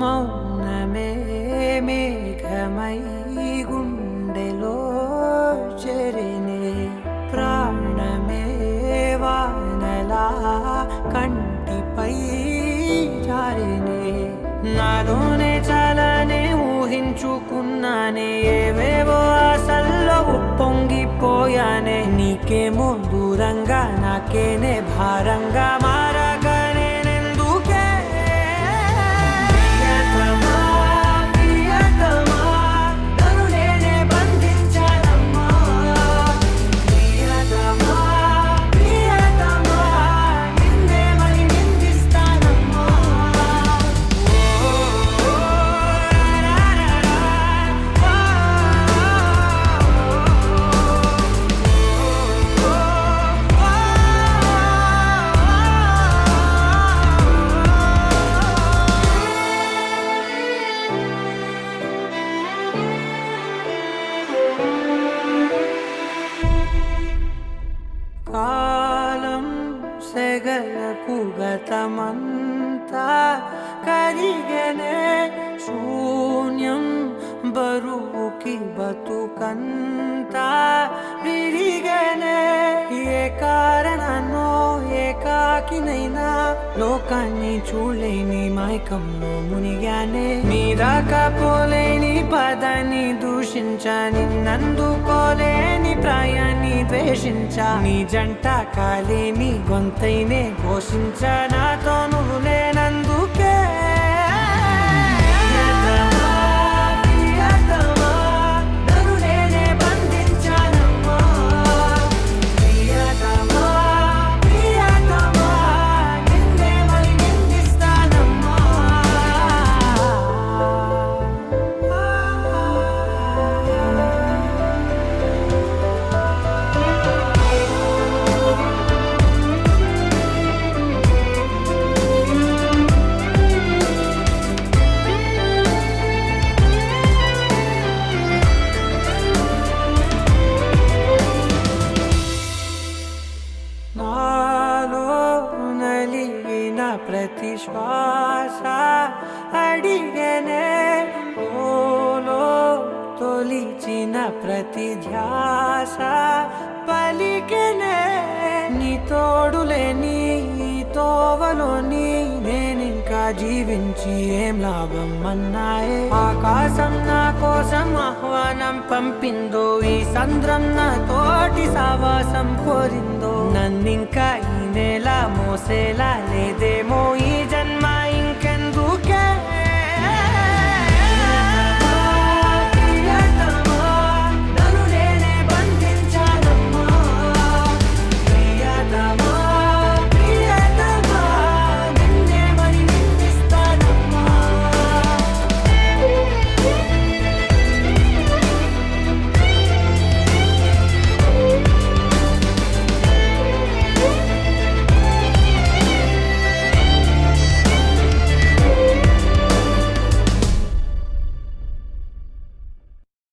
మౌనమే మేఘమై గుండెలో చెరినే ప్రాణమే వానలా కంటిపై జారినే నాలోనే చాలానే ఊహించుకున్నానే ఏవేవో ఆశల్లో ఉప్పొంగిపోయానే నీకేమో దూరంగా నాకేనే భారంగా మారగా నేనెందుకే ప్రియతమా ప్రియతమా నన్ను నేనే బంధించానమ్మా ప్రియతమా ప్రియతమా నిన్నే మరి నిందిస్తానమ్మా కాలం సెగలకు గతమంతా కరిగనే శూన్యం బరువుకి బతుకంతా విరిగనే ఏ కారణాన్నో ఏకాకినైనా లోకాన్ని చూడలేని మైకంలో మునిగానే నీ రాకపోలేని పదాన్ని దూషించా నిన్నందుకోలేని ప్రాయాన్ని ద్వేషించా నీ జంట కాలేని గొంతైనే ఘోషించా నాతో నువ్వు లేనందుకే ప్రియతమా ప్రియతమా నన్ను నేనే బంధించానమ్మా ప్రియతమా ప్రియతమా నిన్నే మరి నిందిస్తానమ్మా నాలో నలిగిన ప్రతి శ్వాస అడిగనే ఓలో తొలిచిన ప్రతి ధ్యాస పలికెనే నీ తోడులేని ఈ తోవలోని నేనింకా జీవించి ఏం లాభం అన్నాయే ఆకాశం నా కోసం ఆహ్వానం పంపిందో ఈ సంద్రం నా తోటి సావాసం కోరిందో నన్నింకా ఈ నేల మోసేలా